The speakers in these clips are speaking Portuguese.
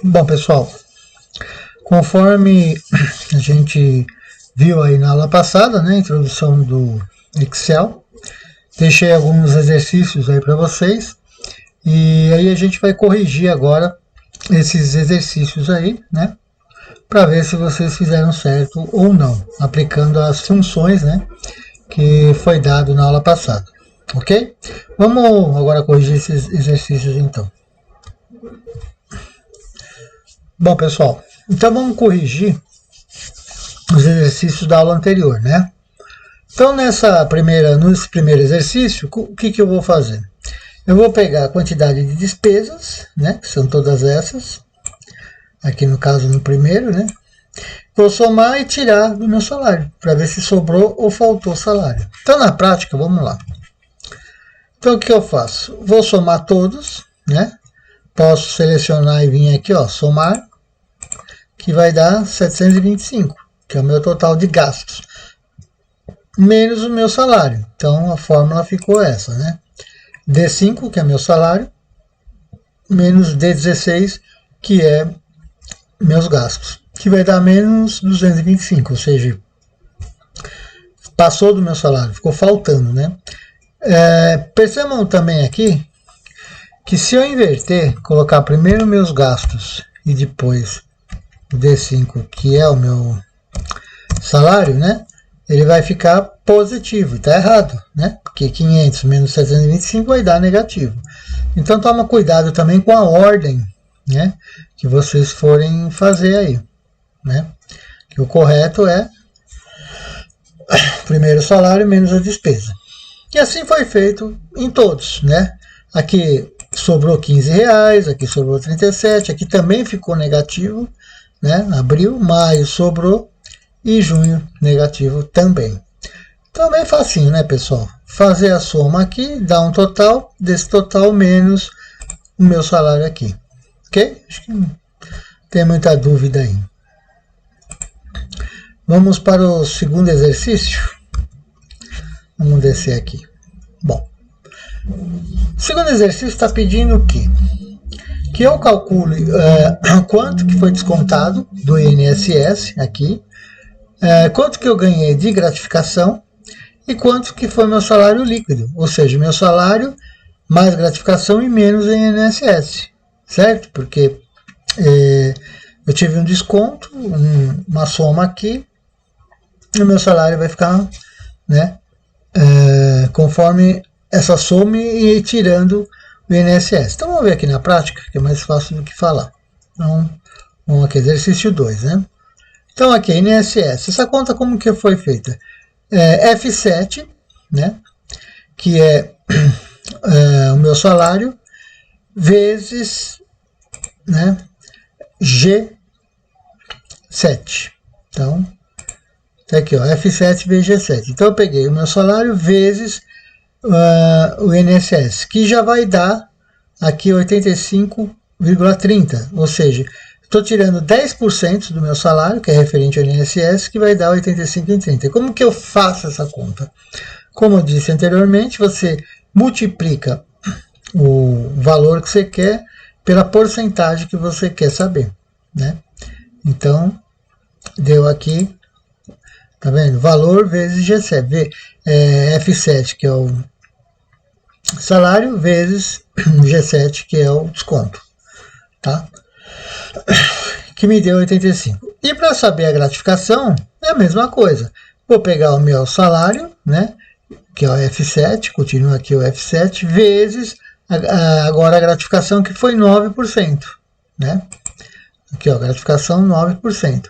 Bom, pessoal, conforme a gente viu aí na aula passada, né, introdução do Excel, deixei alguns exercícios aí para vocês e aí a gente vai corrigir agora esses exercícios aí, né, para ver se vocês fizeram certo ou não, aplicando as funções, né, que foi dado na aula passada, ok? Vamos agora corrigir esses exercícios então. Bom, pessoal, então vamos corrigir os exercícios da aula anterior, né? Então, nesse primeiro exercício, o que eu vou fazer? Eu vou pegar a quantidade de despesas, né, que são todas essas, aqui no caso no primeiro, né? Vou somar e tirar do meu salário, para ver se sobrou ou faltou salário. Então, na prática, vamos lá. Então, o que eu faço? Vou somar todos, né? Posso selecionar e vir aqui, ó, somar, que vai dar 725, que é o meu total de gastos, menos o meu salário. Então, a fórmula ficou essa, né? D5, que é meu salário, menos D16, que é meus gastos, que vai dar menos 225, ou seja, passou do meu salário, ficou faltando, né? Percebam também aqui que se eu inverter, colocar primeiro meus gastos e depois o D5, que é o meu salário, né? Ele vai ficar positivo, está errado, né? Porque 500 menos 725 vai dar negativo. Então toma cuidado também com a ordem, né, que vocês forem fazer aí, né? Que o correto é primeiro o salário menos a despesa. E assim foi feito em todos, né? Aqui sobrou R$15, aqui sobrou 37, aqui também ficou negativo, né? Abril, maio sobrou e junho negativo também. Então é bem facinho, né, pessoal? Fazer a soma aqui, dá um total, desse total menos o meu salário aqui. Ok? Acho que não tem muita dúvida aí. Vamos para o segundo exercício. Vamos descer aqui. Bom, o segundo exercício está pedindo o quê? Que eu calcule quanto que foi descontado do INSS aqui, quanto que eu ganhei de gratificação e quanto que foi meu salário líquido, ou seja, meu salário mais gratificação e menos INSS, certo? Porque eu tive um desconto, uma soma aqui, e o meu salário vai ficar, né, conforme essa soma e tirando o INSS. Então vamos ver aqui na prática, que é mais fácil do que falar. Então, vamos aqui, exercício 2, né? Então aqui, INSS, essa conta como que foi feita? F7, né, que é o meu salário, vezes, né, G7. Então, tá aqui, ó, F7 vezes G7. Então eu peguei o meu salário vezes o INSS, que já vai dar aqui 85,30, ou seja, estou tirando 10% do meu salário, que é referente ao INSS, que vai dar 85,30. Como que eu faço essa conta? Como eu disse anteriormente, você multiplica o valor que você quer pela porcentagem que você quer saber, né? Então, deu aqui, tá vendo? Valor vezes G7, F7, que é o salário, vezes G7, que é o desconto, tá? Que me deu 85. E para saber a gratificação, é a mesma coisa. Vou pegar o meu salário, né, que é o F7, continua aqui o F7, vezes agora a gratificação, que foi 9%, né? Aqui, ó, gratificação 9%,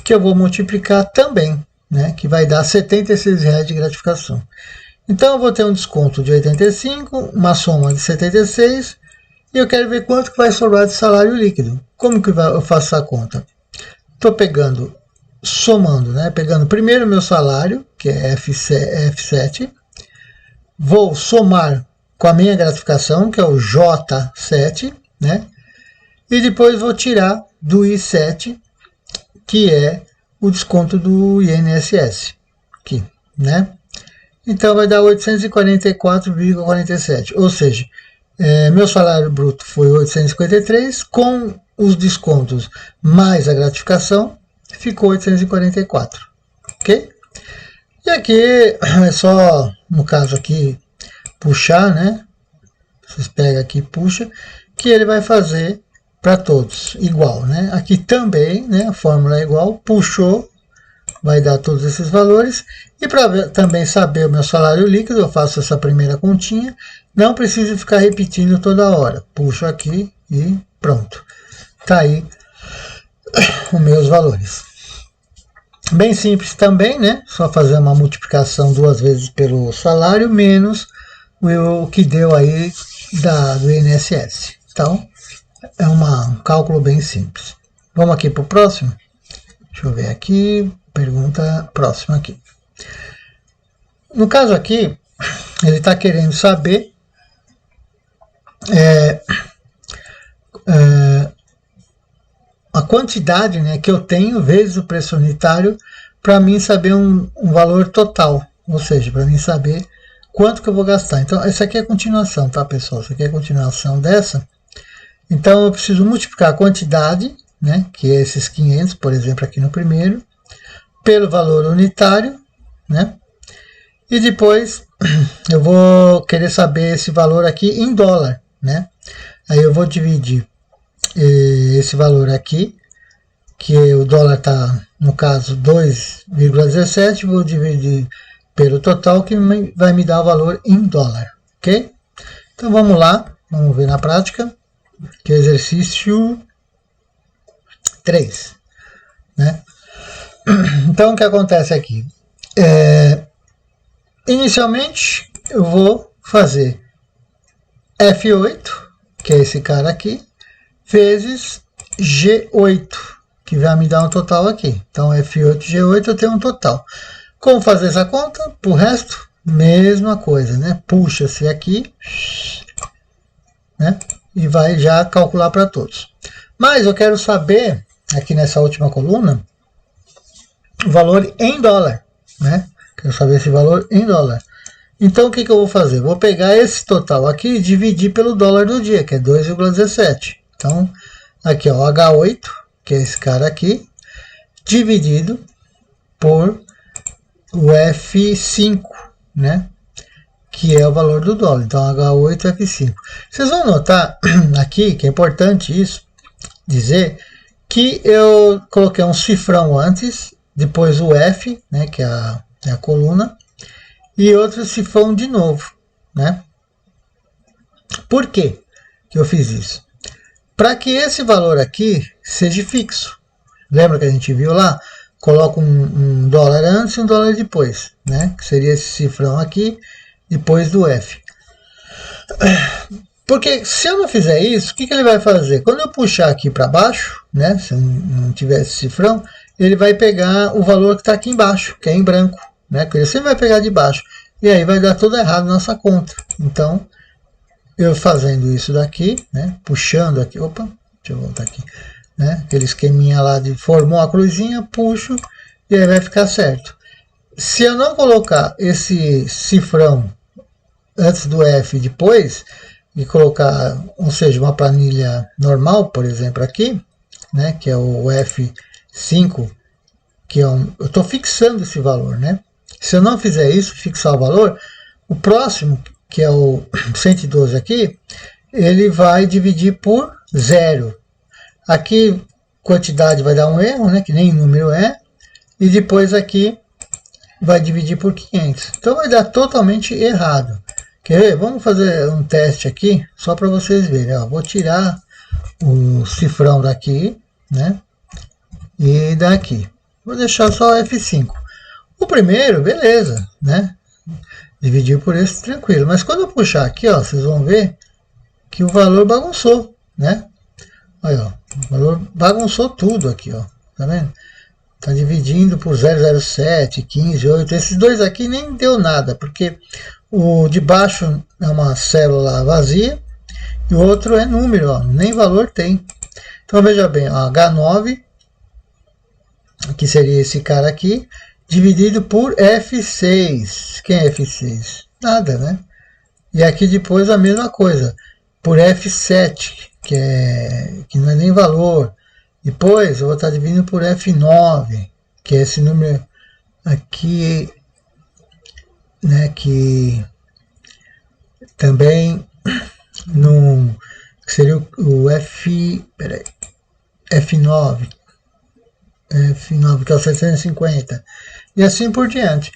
que eu vou multiplicar também, né, que vai dar R$76 de gratificação. Então eu vou ter um desconto de 85, uma soma de 76, e eu quero ver quanto que vai sobrar de salário líquido. Como que eu faço essa conta? Estou pegando, somando, né? Pegando primeiro meu salário, que é F7, vou somar com a minha gratificação, que é o J7, né? E depois vou tirar do I7, que é o desconto do INSS, aqui, né? Então vai dar 844,47, ou seja, meu salário bruto foi 853, com os descontos mais a gratificação, ficou 844, ok? E aqui é só, no caso aqui, puxar, né? Vocês pegam aqui e puxa, que ele vai fazer para todos igual, né? Aqui também, né? A fórmula é igual, puxou, vai dar todos esses valores. E para também saber o meu salário líquido, eu faço essa primeira continha, não preciso ficar repetindo toda hora. Puxo aqui e pronto. Tá aí os meus valores. Bem simples também, né? Só fazer uma multiplicação 2 vezes pelo salário, menos o que deu aí do INSS. Então, é um cálculo bem simples. Vamos aqui para o próximo? Deixa eu ver aqui, pergunta próxima aqui. No caso aqui, ele está querendo saber a quantidade, né, que eu tenho vezes o preço unitário para mim saber um valor total, ou seja, para mim saber quanto que eu vou gastar. Então, essa aqui é a continuação, tá, pessoal? Essa aqui é a continuação dessa. Então, eu preciso multiplicar a quantidade, né, que é esses 500, por exemplo, aqui no primeiro, pelo valor unitário, né? E depois eu vou querer saber esse valor aqui em dólar, né? Aí eu vou dividir esse valor aqui, que o dólar está, no caso, 2,17, vou dividir pelo total, que vai me dar o valor em dólar, ok? Então vamos lá, vamos ver na prática, que é exercício 3, né? Então o que acontece aqui? Inicialmente eu vou fazer F8, que é esse cara aqui, vezes G8, que vai me dar um total aqui. Então, F8, G8, eu tenho um total. Como fazer essa conta? Para o resto, mesma coisa, né? Puxa-se aqui, né? E vai já calcular para todos. Mas eu quero saber, aqui nessa última coluna, o valor em dólar, né? Quero saber esse valor em dólar. Então, o que eu vou fazer? Vou pegar esse total aqui e dividir pelo dólar do dia, que é 2,17. Então, aqui, ó, H8, que é esse cara aqui, dividido por o F5, né? Que é o valor do dólar. Então, H8, F5. Vocês vão notar aqui, que é importante isso, dizer que eu coloquei um cifrão antes, depois o F, né? Que é a coluna, e outro cifrão de novo, né? Por quê que eu fiz isso? Para que esse valor aqui seja fixo. Lembra que a gente viu lá? Coloca um dólar antes e um dólar depois, né? Que seria esse cifrão aqui, depois do F. Porque se eu não fizer isso, o que ele vai fazer? Quando eu puxar aqui para baixo, né? Se eu não tiver esse cifrão, ele vai pegar o valor que está aqui embaixo, que é em branco, né? Ele sempre vai pegar de baixo. E aí vai dar tudo errado na nossa conta. Então, eu fazendo isso daqui, né, puxando aqui, opa, deixa eu voltar aqui, né, aquele esqueminha lá de formou a cruzinha, puxo, e aí vai ficar certo. Se eu não colocar esse cifrão antes do F depois, e colocar, ou seja, uma planilha normal, por exemplo, aqui, né, que é o F5, que é eu estou fixando esse valor, né? Se eu não fizer isso, fixar o valor, o próximo, que é o 112 aqui, ele vai dividir por 0. Aqui, quantidade vai dar um erro, né, que nem número é, e depois aqui vai dividir por 500. Então vai dar totalmente errado. Quer ver? Vamos fazer um teste aqui, só para vocês verem. Ó, vou tirar o cifrão daqui, né, e daqui. Vou deixar só F5. O primeiro, beleza, né? Dividir por esse, tranquilo. Mas quando eu puxar aqui, ó, vocês vão ver que o valor bagunçou, né? Olha, ó, o valor bagunçou tudo aqui, ó. Tá vendo? Tá dividindo por 0,07, 15, 8. Esses dois aqui nem deu nada, porque o de baixo é uma célula vazia e o outro é número, ó, nem valor tem. Então veja bem, ó, H9, que seria esse cara aqui, dividido por F6. Quem é F6? Nada, né? E aqui depois a mesma coisa. por F7, que não é nem valor. Depois eu vou estar dividindo por F9, que é esse número aqui, né, que também no, seria o F9, que é o 750, e assim por diante.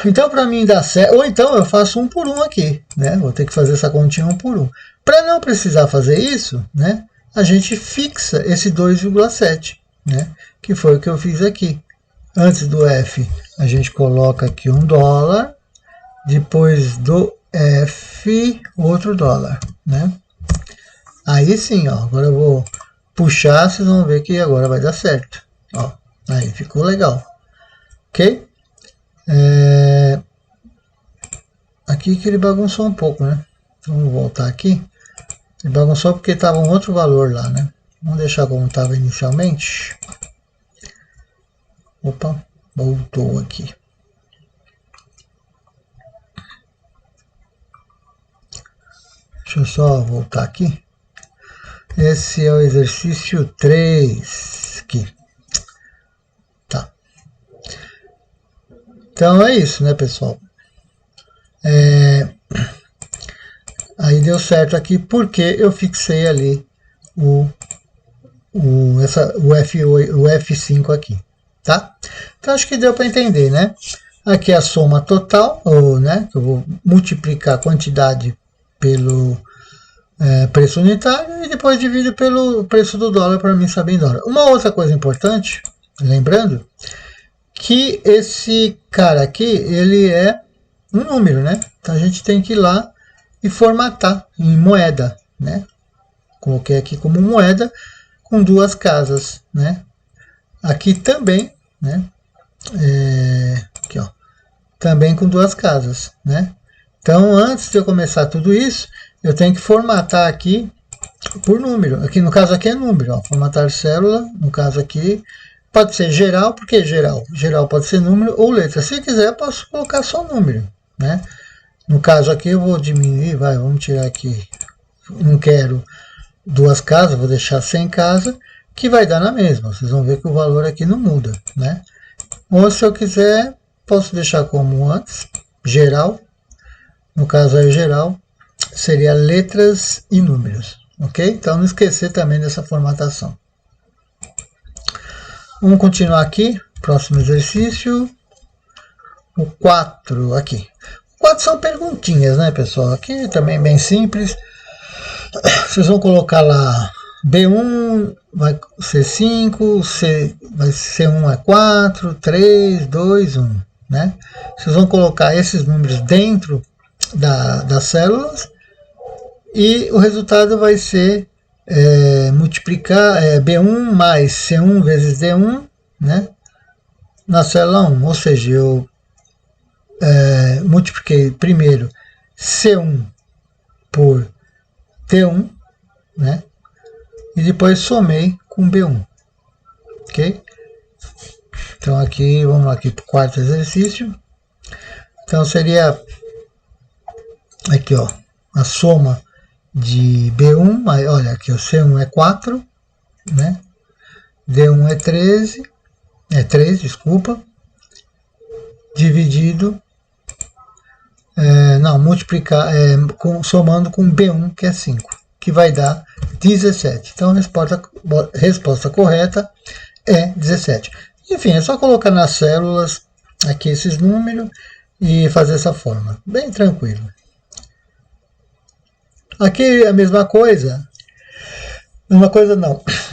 Então, para mim dar certo, ou então eu faço um por um aqui, né? Vou ter que fazer essa continha um por um. Para não precisar fazer isso, né? A gente fixa esse 2,7, né? Que foi o que eu fiz aqui. Antes do F, a gente coloca aqui $1, depois do F, outro dólar, né? Aí sim, ó, agora eu vou puxar, vocês vão ver que agora vai dar certo. Ó, aí ficou legal, ok? Aqui que ele bagunçou um pouco, né? Então, vamos voltar aqui. Ele bagunçou porque estava um outro valor lá, né? Vamos deixar como estava inicialmente. Opa, voltou aqui. Deixa eu só voltar aqui. Esse é o exercício 3 aqui. Tá. Então é isso, né, pessoal? Aí deu certo aqui porque eu fixei ali o F5 aqui, tá? Então acho que deu para entender, né? Aqui é a soma total, ou, né, que eu vou multiplicar a quantidade pelo preço unitário e depois divido pelo preço do dólar para mim saber em dólar. Uma outra coisa importante, lembrando, que esse cara aqui, ele é um número, né? Então a gente tem que ir lá e formatar em moeda, né? Coloquei aqui como moeda com duas casas, né? Aqui também, né? Aqui, ó, também com duas casas, né? Então, antes de eu começar tudo isso, eu tenho que formatar aqui por número. Aqui no caso aqui é número, ó, formatar célula. No caso aqui pode ser geral, porque geral pode ser número ou letra. Se quiser, eu posso colocar só número, né? No caso aqui eu vou diminuir, vamos tirar aqui. Não quero duas casas, vou deixar 100 casas, que vai dar na mesma. Vocês vão ver que o valor aqui não muda, né? Ou se eu quiser, posso deixar como antes, geral. No caso aí geral, seria letras e números, ok? Então não esquecer também dessa formatação. Vamos continuar aqui, próximo exercício, o 4 aqui. O 4 são perguntinhas, né, pessoal? Aqui também bem simples. Vocês vão colocar lá B1 vai ser 5, vai ser 1 é 4, 3, 2, 1, né? Vocês vão colocar esses números dentro das células e o resultado vai ser multiplicar B1 mais C1 vezes D1, né, na célula 1. Ou seja, eu multipliquei primeiro C1 por T1, né, e depois somei com B1, ok? Então aqui, vamos lá aqui para o quarto exercício. Então seria aqui, ó, a soma de B1, olha aqui, o C1 é 4, né? D1 é 3, desculpa, dividido, multiplicar, somando com B1, que é 5, que vai dar 17. Então a resposta correta é 17. Enfim, é só colocar nas células aqui esses números e fazer essa forma, bem tranquilo. Aqui a mesma coisa,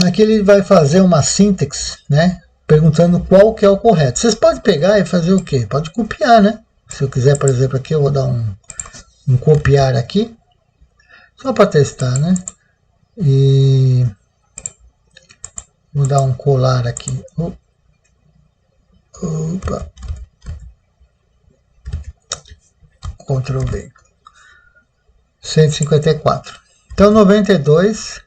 aqui ele vai fazer uma sintaxe, né, perguntando qual que é o correto. Vocês podem pegar e fazer o quê? Pode copiar, né? Se eu quiser, por exemplo, aqui eu vou dar um copiar aqui, só para testar, né? E vou dar um colar aqui. Opa. Ctrl V. 154. Então 92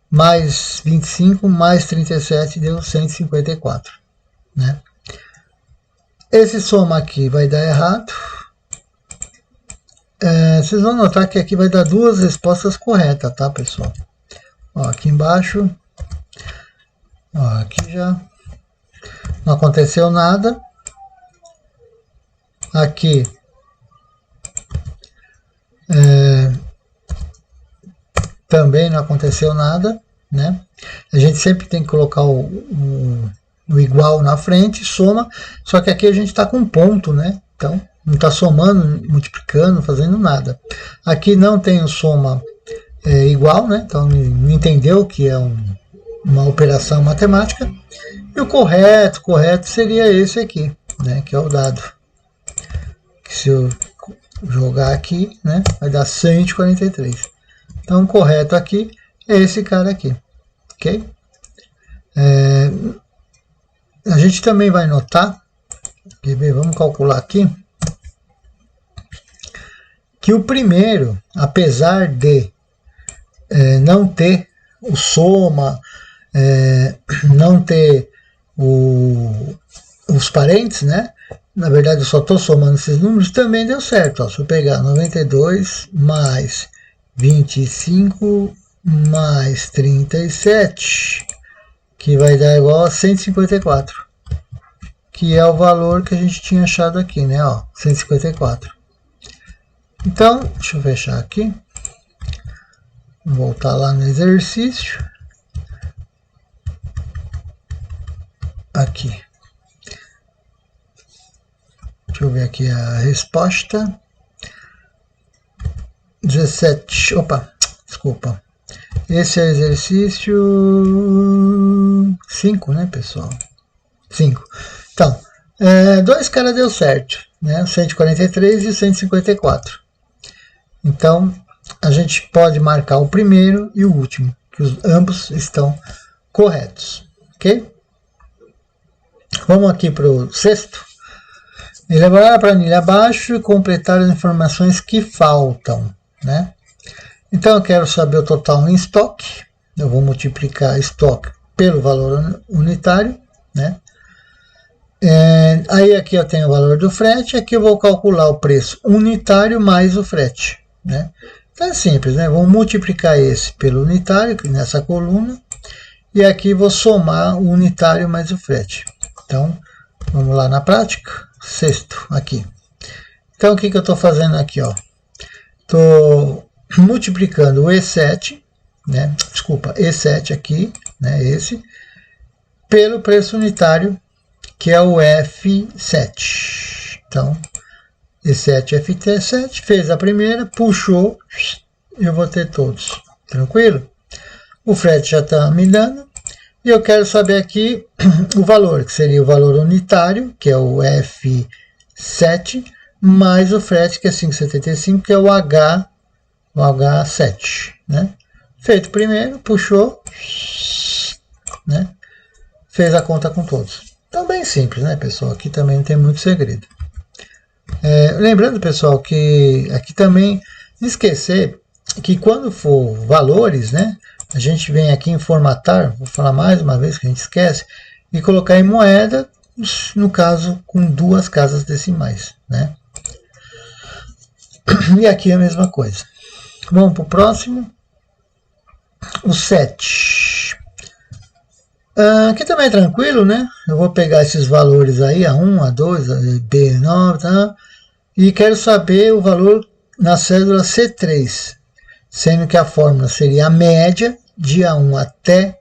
mais 25 mais 37 deu 154, né? Esse soma aqui vai dar errado, vocês vão notar que aqui vai dar duas respostas corretas, tá, pessoal? Ó, aqui embaixo, ó, aqui já não aconteceu nada. Aqui também não aconteceu nada, né? A gente sempre tem que colocar o igual na frente, soma, só que aqui a gente está com ponto, né? Então não está somando, multiplicando, fazendo nada. Aqui não tem o soma igual, né? Então não entendeu que é uma operação matemática. E o correto seria esse aqui, né? Que é o dado. Que se eu jogar aqui, né? Vai dar 143. Então o correto aqui é esse cara aqui, ok? A gente também vai notar, quer ver, vamos calcular aqui, que o primeiro, apesar de não ter o soma, não ter os parentes, né? Na verdade eu só estou somando esses números, também deu certo. Ó, se eu pegar 92 mais 25 mais 37, que vai dar igual a 154, que é o valor que a gente tinha achado aqui, né? Ó, 154. Então, deixa eu fechar aqui. Vou voltar lá no exercício. Aqui. Deixa eu ver aqui a resposta. 17. Opa, desculpa. Esse é exercício 5, né, pessoal? 5. Então, dois caras deu certo, né? O 143 e o 154. Então, a gente pode marcar o primeiro e o último, que ambos estão corretos, ok? Vamos aqui para o sexto. Elaborar a planilha abaixo e completar as informações que faltam, né? Então eu quero saber o total em estoque. Eu vou multiplicar estoque pelo valor unitário, né? Aí aqui eu tenho o valor do frete. Aqui eu vou calcular o preço unitário mais o frete, né? Então é simples, né? Vou multiplicar esse pelo unitário nessa coluna e aqui vou somar o unitário mais o frete. Então vamos lá na prática. Sexto aqui. Então o que eu estou fazendo aqui, ó? Estou multiplicando o E7, né? Desculpa, E7 aqui, né? Esse, pelo preço unitário, que é o F7. Então, E7, F7, fez a primeira, puxou, eu vou ter todos. Tranquilo? O frete já está me dando. E eu quero saber aqui o valor, que seria o valor unitário, que é o F7, mais o frete, que é 5,75, que é o H7, né? Feito primeiro, puxou, né? Fez a conta com todos. Então, bem simples, né, pessoal? Aqui também não tem muito segredo. Lembrando, pessoal, que aqui também esquecer que quando for valores, né? A gente vem aqui em formatar, vou falar mais uma vez que a gente esquece, e colocar em moeda, no caso, com duas casas decimais, né? E aqui é a mesma coisa. Vamos para o próximo. O 7. Aqui também é tranquilo, né? Eu vou pegar esses valores aí, A1, A2, B9, tá? E quero saber o valor na cédula C3, sendo que a fórmula seria a média de A1 até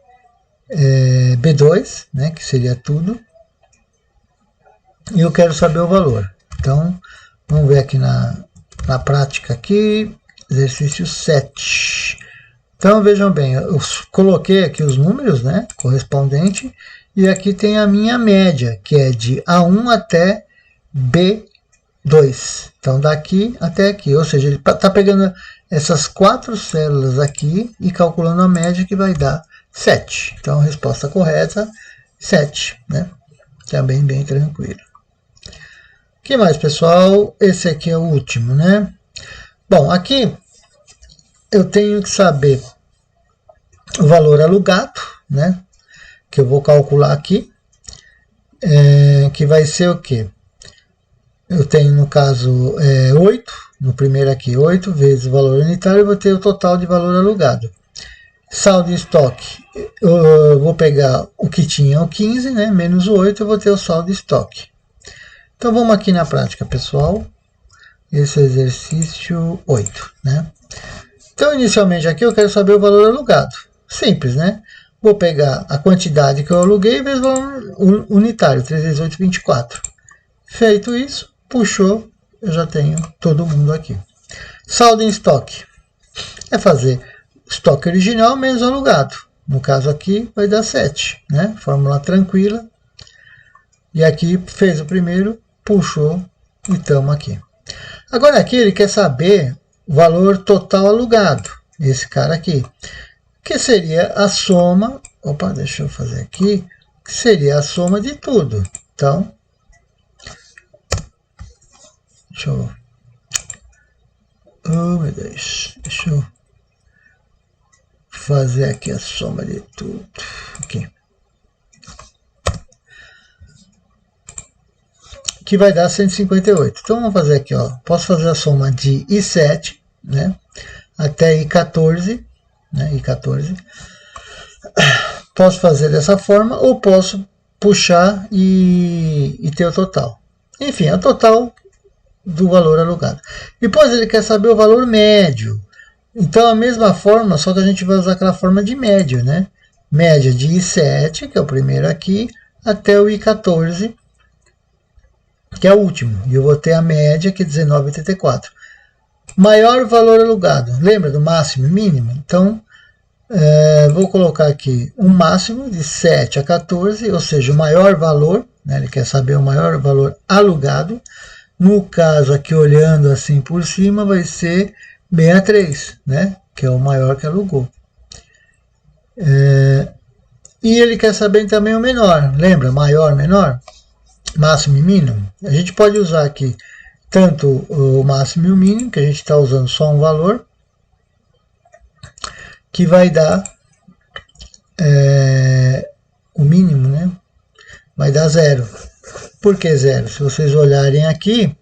B2, né, que seria tudo, e eu quero saber o valor. Então, vamos ver aqui na prática aqui, exercício 7. Então, vejam bem, eu coloquei aqui os números, né, correspondente, e aqui tem a minha média, que é de A1 até B2. Então, daqui até aqui, ou seja, ele está pegando essas 4 células aqui e calculando a média, que vai dar 7. Então, a resposta correta, 7, né? Também bem tranquilo. O que mais, pessoal? Esse aqui é o último, né? Bom, aqui eu tenho que saber o valor alugado, né? Que eu vou calcular aqui, que vai ser o quê? Eu tenho, no caso, 8 no primeiro aqui, 8 vezes o valor unitário, eu vou ter o total de valor alugado. Saldo em estoque, eu vou pegar o que tinha, o 15, né, menos o 8, eu vou ter o saldo em estoque. Então vamos aqui na prática, pessoal. Esse é o exercício 8, né? Então, inicialmente aqui eu quero saber o valor alugado. Simples, né? Vou pegar a quantidade que eu aluguei vezes o valor unitário, 3 vezes 8, 24. Feito isso, puxou, eu já tenho todo mundo aqui. Saldo em estoque é fazer estoque original menos alugado. No caso aqui vai dar 7, né? Fórmula tranquila. E aqui fez o primeiro, puxou e estamos aqui. Agora aqui ele quer saber o valor total alugado, esse cara aqui, que seria a soma, opa, deixa eu fazer aqui, que seria a soma de tudo. Então, deixa eu, oh meu Deus, deixa eu fazer aqui a soma de tudo, aqui. Que vai dar 158. Então vamos fazer aqui, ó. Posso fazer a soma de I7, né, até I14, né, I14. Posso fazer dessa forma ou posso puxar e ter o total. Enfim, é o total do valor alugado. Depois ele quer saber o valor médio. Então a mesma forma, só que a gente vai usar aquela forma de médio, né? Média de I7, que é o primeiro aqui, até o I14, que é o último, e eu vou ter a média, que é 19,84. Maior valor alugado, lembra do máximo e mínimo? Então, vou colocar aqui um máximo de 7 a 14, ou seja, o maior valor, né, ele quer saber o maior valor alugado. No caso aqui, olhando assim por cima, vai ser 63, né, que é o maior que alugou. E ele quer saber também o menor, lembra? Maior, menor? Máximo e mínimo, a gente pode usar aqui tanto o máximo e o mínimo, que a gente está usando só um valor, que vai dar o mínimo, né? Vai dar 0. Por que 0? Se vocês olharem aqui,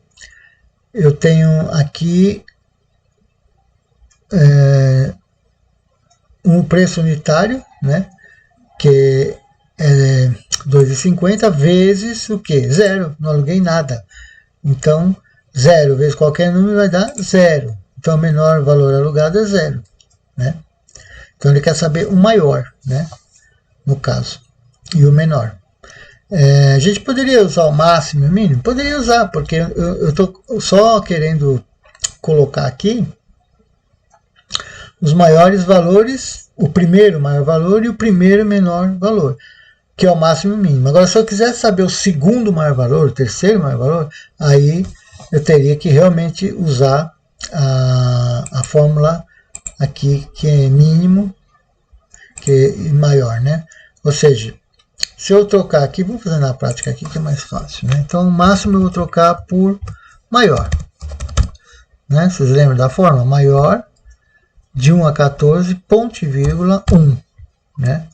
eu tenho aqui um preço unitário, né? Que é 2,50 vezes o que? 0. Não aluguei nada. Então, 0 vezes qualquer número vai dar 0. Então, o menor valor alugado é 0. Né? Então, ele quer saber o maior, né? No caso, e o menor. A gente poderia usar o máximo e o mínimo? Poderia usar, porque eu estou só querendo colocar aqui os maiores valores, o primeiro maior valor e o primeiro menor valor, que é o máximo e o mínimo. Agora, se eu quiser saber o segundo maior valor, o terceiro maior valor, aí eu teria que realmente usar a fórmula aqui, que é mínimo, que é maior, né? Ou seja, se eu trocar aqui, vou fazer na prática aqui que é mais fácil, né? Então, o máximo eu vou trocar por maior, né? Vocês lembram da fórmula? Maior de 1 a 14, ponto e vírgula 1, né?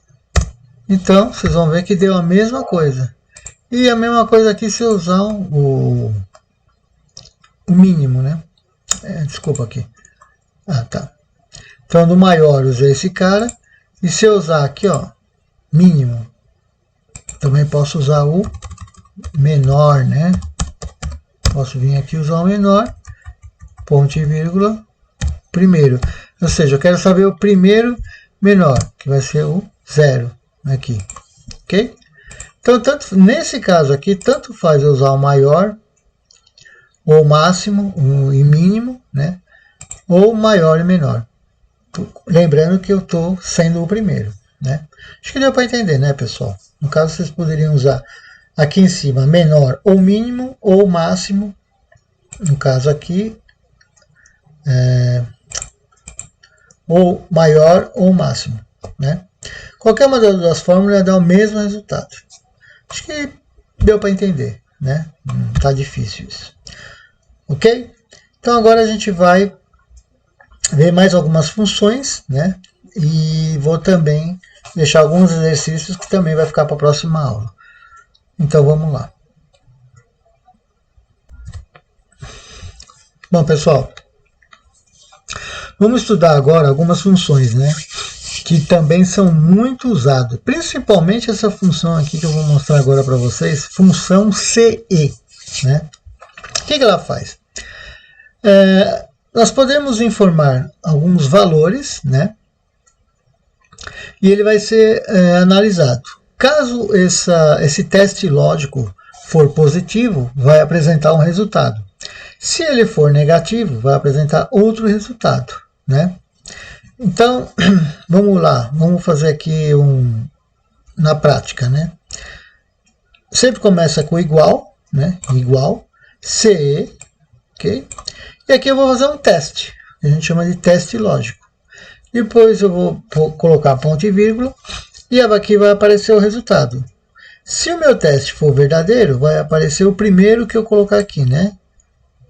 Então, vocês vão ver que deu a mesma coisa. E a mesma coisa aqui se eu usar o mínimo, né? Desculpa aqui. Ah, tá. Então, do maior usei esse cara. E se eu usar aqui, ó, mínimo, também posso usar o menor, né? Posso vir aqui usar o menor, ponto e vírgula, primeiro. Ou seja, eu quero saber o primeiro menor, que vai ser o 0 aqui. Ok? Então, nesse caso aqui, tanto faz eu usar o maior, ou o máximo e mínimo, né? Ou maior e menor. Lembrando que eu estou sendo o primeiro, né? Acho que deu para entender, né, pessoal? No caso, vocês poderiam usar aqui em cima menor ou mínimo, ou máximo. No caso aqui, ou maior ou máximo, né? Qualquer uma das duas fórmulas dá o mesmo resultado. Acho que deu para entender, né? Não está difícil isso. Ok? Então agora a gente vai ver mais algumas funções, né? E vou também deixar alguns exercícios que também vai ficar para a próxima aula. Então vamos lá. Bom, pessoal, vamos estudar agora algumas funções, né? Que também são muito usadas. Principalmente essa função aqui que eu vou mostrar agora para vocês, função CE, né? O que ela faz? Nós podemos informar alguns valores, né? E ele vai ser analisado. Caso esse teste lógico for positivo, vai apresentar um resultado. Se ele for negativo, vai apresentar outro resultado, né? Então, vamos lá, vamos fazer aqui na prática, né? Sempre começa com igual, né? Igual, CE, ok? E aqui eu vou fazer um teste, que a gente chama de teste lógico. Depois eu vou colocar ponto e vírgula, e aqui vai aparecer o resultado. Se o meu teste for verdadeiro, vai aparecer o primeiro que eu colocar aqui, né?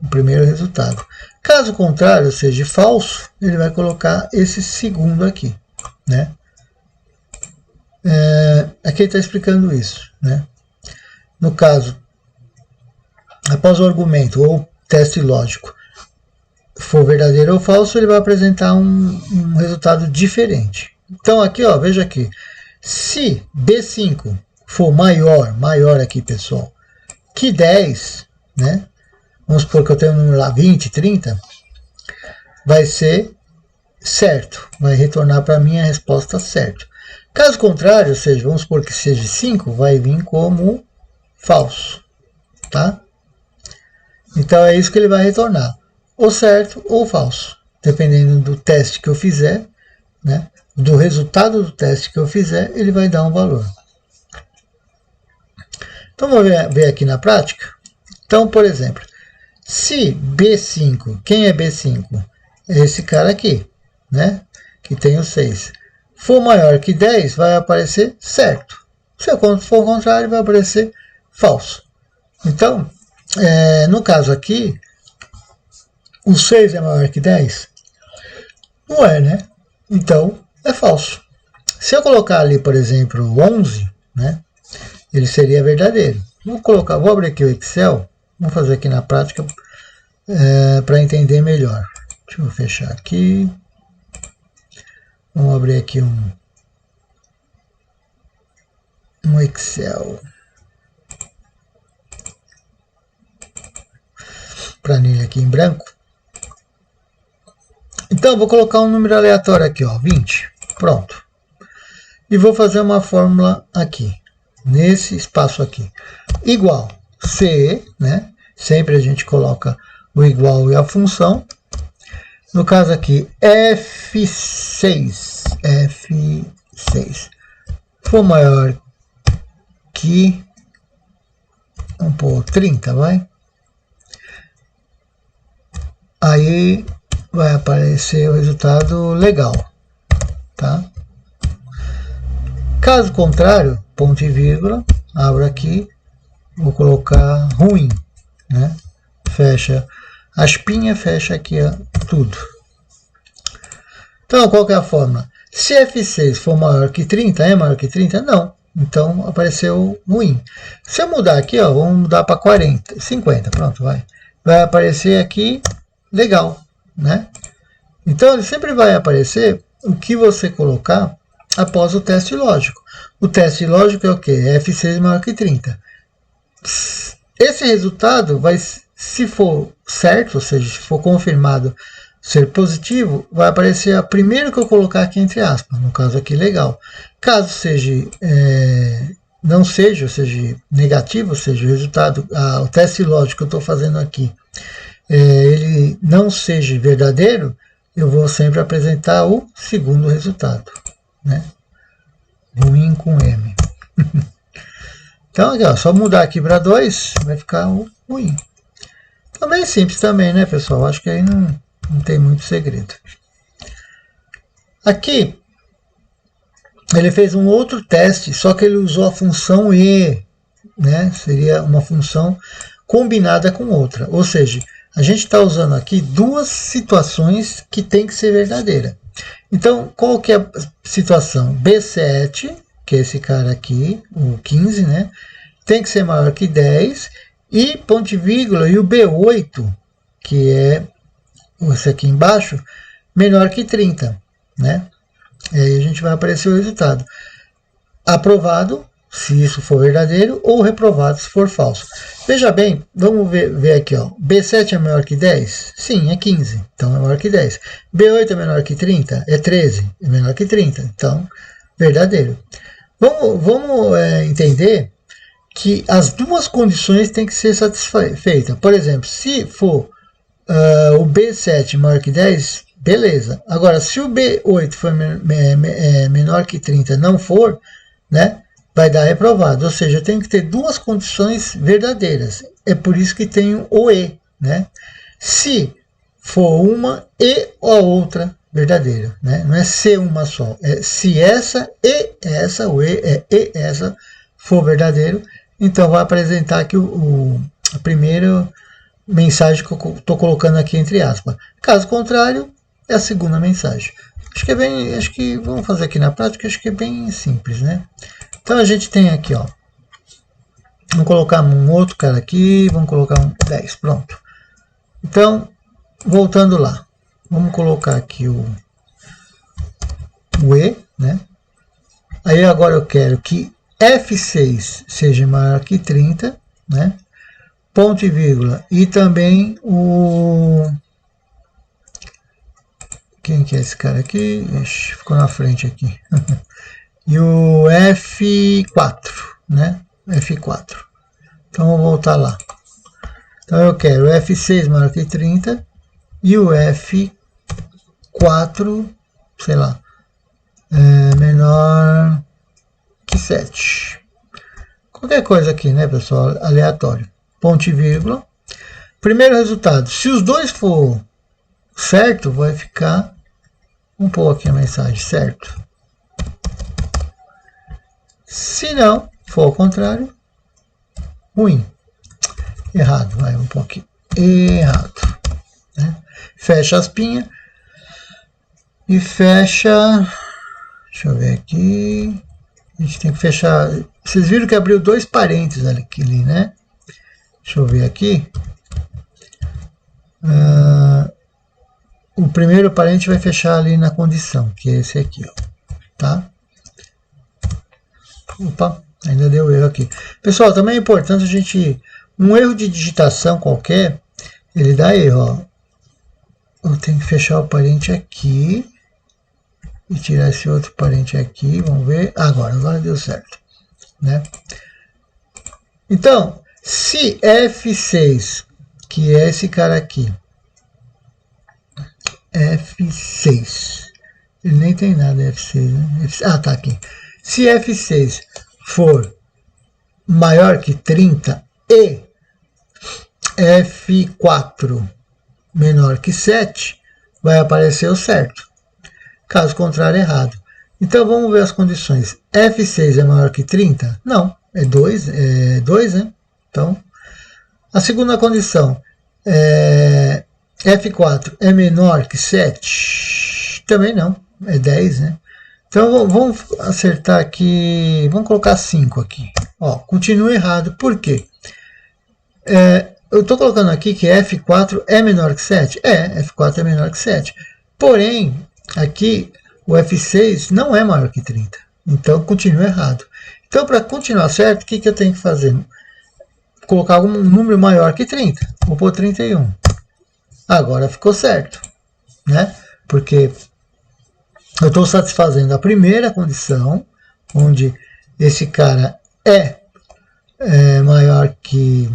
O primeiro resultado. Caso contrário, seja falso, ele vai colocar esse segundo aqui, né? Aqui ele está explicando isso, né? No caso, após o argumento ou teste lógico for verdadeiro ou falso, ele vai apresentar um resultado diferente. Então aqui, ó, veja aqui, se B5 for maior aqui, pessoal, que 10, né? Vamos supor que eu tenho um número lá 20, 30, vai ser certo, vai retornar para mim a resposta certa. Caso contrário, ou seja, vamos supor que seja 5, vai vir como falso, tá? Então é isso que ele vai retornar, ou certo ou falso, dependendo do teste que eu fizer, né? Do resultado do teste que eu fizer, ele vai dar um valor. Então vamos ver aqui na prática. Então, por exemplo, se B5, quem é B5? É esse cara aqui, né? Que tem o 6. For maior que 10, vai aparecer certo. Se for o contrário, vai aparecer falso. Então, no caso aqui, o 6 é maior que 10? Não é, né? Então, é falso. Se eu colocar ali, por exemplo, 11, né? Ele seria verdadeiro. Vou abrir aqui o Excel. Vamos fazer aqui na prática para entender melhor. Deixa eu fechar aqui. Vamos abrir aqui um Excel. Planilha aqui em branco. Então, vou colocar um número aleatório aqui, ó, 20. Pronto. E vou fazer uma fórmula aqui, nesse espaço aqui. Igual CE, né? Sempre a gente coloca o igual e a função. No caso aqui, F6 for maior que, vamos pôr 30, vai? Aí vai aparecer o resultado legal, tá? Caso contrário, ponto e vírgula, abro aqui, vou colocar ruim, né? Fecha a espinha, fecha aqui tudo. Então, qual que é a fórmula? Se F6 for maior que 30, é maior que 30? Não. Então, apareceu ruim. Se eu mudar aqui, ó, vamos mudar para 40, 50, pronto, vai. Vai aparecer aqui legal, né? Então, ele sempre vai aparecer o que você colocar após o teste lógico. O teste lógico é o quê? F6 maior que 30. Esse resultado vai, se for certo, ou seja, se for confirmado ser positivo, vai aparecer a primeiro que eu colocar aqui entre aspas, no caso aqui legal. Caso seja não seja, ou seja, negativo, ou seja, o resultado, o teste lógico que eu estou fazendo aqui, ele não seja verdadeiro, eu vou sempre apresentar o segundo resultado, né? Ruim com M. Então, aqui, ó, só mudar aqui para 2, vai ficar o ruim. Também simples também, né, pessoal? Acho que aí não tem muito segredo. Aqui, ele fez um outro teste, só que ele usou a função E, né? Seria uma função combinada com outra. Ou seja, a gente está usando aqui duas situações que tem que ser verdadeira. Então, qual que é a situação? B7, que é esse cara aqui, o 15, né? Tem que ser maior que 10, e ponto e vírgula, e o B8, que é esse aqui embaixo, menor que 30, né? E aí a gente vai aparecer o resultado. Aprovado, se isso for verdadeiro, ou reprovado, se for falso. Veja bem, vamos ver aqui, ó. B7 é maior que 10? Sim, é 15, então é maior que 10. B8 é menor que 30? É 13, é menor que 30, então verdadeiro. Vamos entender que as duas condições têm que ser satisfeitas. Por exemplo, se for o B7 maior que 10, beleza. Agora, se o B8 for menor que 30 não for, né, vai dar reprovado. Ou seja, tem que ter duas condições verdadeiras. É por isso que tem o E, né? Se for uma e a outra verdadeira, né? Não é se uma só, é se essa e essa, o E é e essa for verdadeiro, então vai apresentar aqui a primeira mensagem que eu estou colocando aqui entre aspas. Caso contrário, é a segunda mensagem. Acho que vamos fazer aqui na prática, acho que é bem simples, né? Então a gente tem aqui, ó, vamos colocar um outro cara aqui, vamos colocar um 10, pronto. Então, voltando lá, vamos colocar aqui o E, né? Aí agora eu quero que F6 seja maior que 30, né? Ponto e vírgula. E também o... Quem que é esse cara aqui? Ixi, ficou na frente aqui. E o F4, né? F4. Então vou voltar lá. Então eu quero o F6 maior que 30 e o F4, sei lá, menor que 7. Qualquer coisa aqui, né, pessoal? Aleatório. Ponto e vírgula. Primeiro resultado. Se os dois for certo, vai ficar... Vamos pôr aqui a mensagem, certo. Se não for ao contrário, ruim. Errado, vai um pouquinho. Errado. Né? Fecha as pinhas. E fecha... Deixa eu ver aqui. A gente tem que fechar... Vocês viram que abriu dois parênteses ali, né? Deixa eu ver aqui. O primeiro parênteses vai fechar ali na condição, que é esse aqui, ó. Tá? Opa, ainda deu erro aqui. Pessoal, também é importante a gente... Um erro de digitação qualquer, ele dá erro, ó. Eu tenho que fechar o parente aqui e tirar esse outro parente aqui. Vamos ver. Agora deu certo, né? Então, se F6, que é esse cara aqui, F6, ele nem tem nada F6, né? Ah, tá aqui. Se F6 for maior que 30 e F4 menor que 7, vai aparecer o certo. Caso contrário, errado. Então vamos ver as condições. F6 é maior que 30? Não, é 2, né? Então, a segunda condição, F4 é menor que 7? Também não, é 10, né? Então vamos acertar aqui, vamos colocar 5 aqui. Ó, continua errado, por quê? Eu estou colocando aqui que F4 é menor que 7? F4 é menor que 7. Porém, aqui o F6 não é maior que 30. Então continua errado. Então, para continuar certo, o que eu tenho que fazer? Colocar algum número maior que 30. Vou pôr 31. Agora ficou certo, né? Porque eu estou satisfazendo a primeira condição, onde esse cara é maior que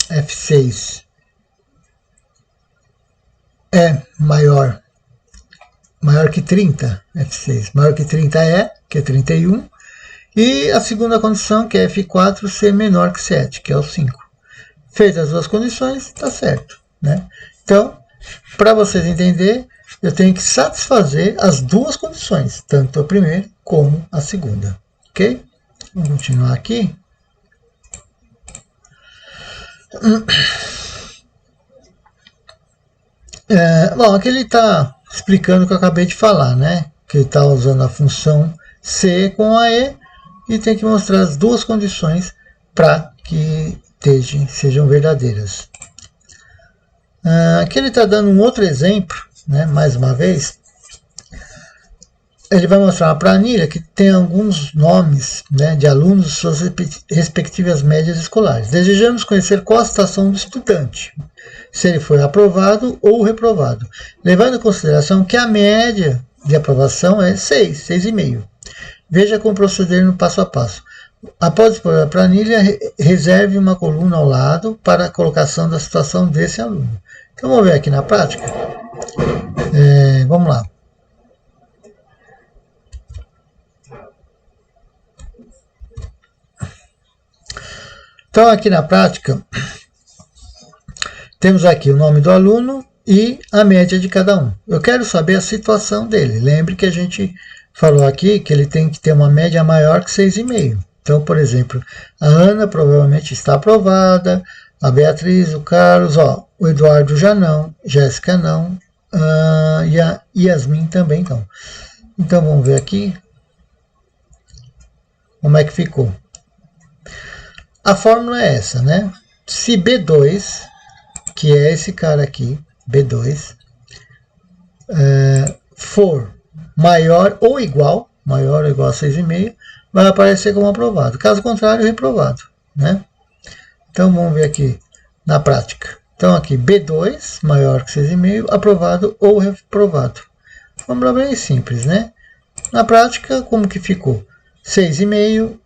F6, é maior que 30, F6, maior que 30 que é 31, e a segunda condição, que é F4 ser menor que 7, que é o 5. Feitas as duas condições, está certo, né? Então, para vocês entenderem, eu tenho que satisfazer as duas condições, tanto a primeira como a segunda, ok? Vamos continuar aqui. Bom, aqui ele está explicando o que eu acabei de falar, né? Que ele está usando a função C com a E e tem que mostrar as duas condições para que sejam verdadeiras. Aqui ele está dando um outro exemplo, né, mais uma vez. Ele vai mostrar uma planilha que tem alguns nomes, né, de alunos de suas respectivas médias escolares. Desejamos conhecer qual a situação do estudante, se ele foi aprovado ou reprovado, levando em consideração que a média de aprovação é 6,5. Veja como proceder no passo a passo. Após explorar a planilha, reserve uma coluna ao lado para a colocação da situação desse aluno. Então vamos ver aqui na prática. Vamos lá. Então aqui na prática, temos aqui o nome do aluno e a média de cada um. Eu quero saber a situação dele. Lembre que a gente falou aqui que ele tem que ter uma média maior que 6,5. Então, por exemplo, a Ana provavelmente está aprovada, a Beatriz, o Carlos, o Eduardo já não, Jéssica não, e a Yasmin também não. Então vamos ver aqui como é que ficou. A fórmula é essa, né? Se B2, que é esse cara aqui, B2, for maior ou igual a 6,5, vai aparecer como aprovado. Caso contrário, reprovado, né? Então vamos ver aqui na prática. Então aqui B2 maior que 6,5, aprovado ou reprovado. Fórmula bem simples, né? Na prática, como que ficou? 6,5.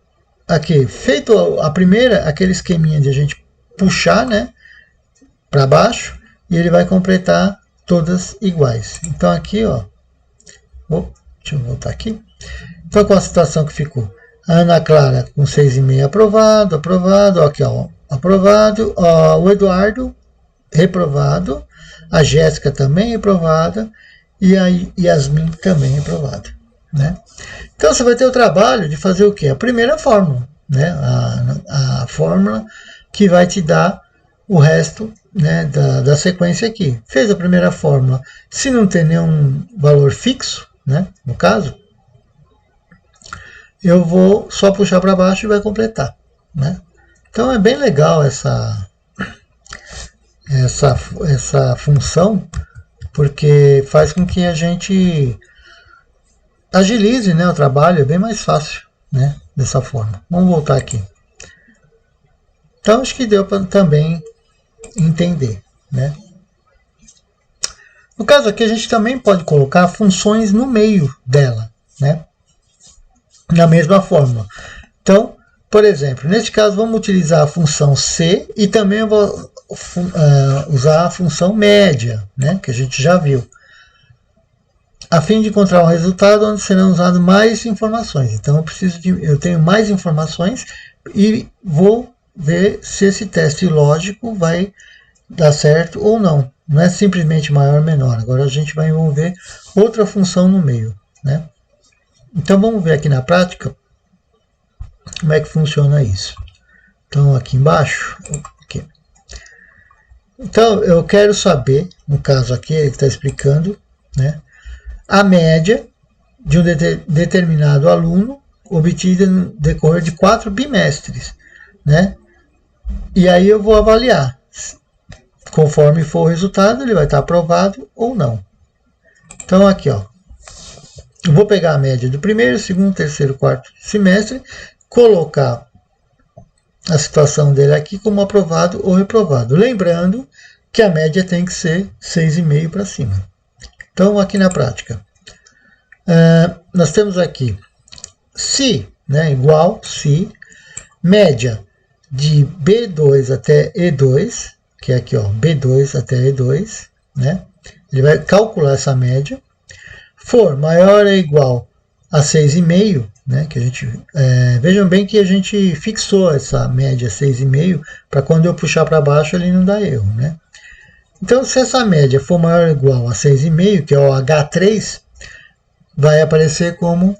Aqui, feito a primeira, aquele esqueminha de a gente puxar, né, para baixo, e ele vai completar todas iguais. Então aqui, deixa eu voltar aqui. Então com a situação que ficou, a Ana Clara com 6,5 aprovado, aqui aprovado, o Eduardo reprovado, a Jéssica também reprovada, e a Yasmin também reprovada, né? Então você vai ter o trabalho de fazer o quê? A primeira fórmula, né? A fórmula que vai te dar o resto, né, da sequência aqui. Fez a primeira fórmula, se não tem nenhum valor fixo, né, no caso, eu vou só puxar para baixo e vai completar, né? Então é bem legal essa função, porque faz com que a gente agilize, né, o trabalho, é bem mais fácil, né, dessa forma. Vamos voltar aqui. Então acho que deu para também entender, né? No caso aqui a gente também pode colocar funções no meio dela, né, na mesma fórmula. Então, por exemplo, neste caso vamos utilizar a função C e também eu vou usar a função média, né, que a gente já viu, a fim de encontrar um resultado onde serão usadas mais informações. Então eu tenho mais informações e vou ver se esse teste lógico vai dar certo ou não. Não é simplesmente maior ou menor. Agora a gente vai envolver outra função no meio, né? Então vamos ver aqui na prática como é que funciona isso. Então aqui embaixo, aqui. Então eu quero saber, no caso aqui ele está explicando, né, a média de um determinado aluno obtida no decorrer de 4 bimestres, né? E aí eu vou avaliar. Conforme for o resultado, ele vai estar aprovado ou não. Então aqui, eu vou pegar a média do primeiro, segundo, terceiro, quarto semestre, colocar a situação dele aqui como aprovado ou reprovado. Lembrando que a média tem que ser 6,5 para cima. Então, aqui na prática, nós temos aqui se, né, igual se, média de B2 até E2, que é aqui, B2 até E2, né? Ele vai calcular essa média. For maior ou igual a 6,5, né? Que a gente, vejam bem que a gente fixou essa média 6,5 para quando eu puxar para baixo ele não dá erro, né? Então, se essa média for maior ou igual a 6,5, que é o H3, vai aparecer como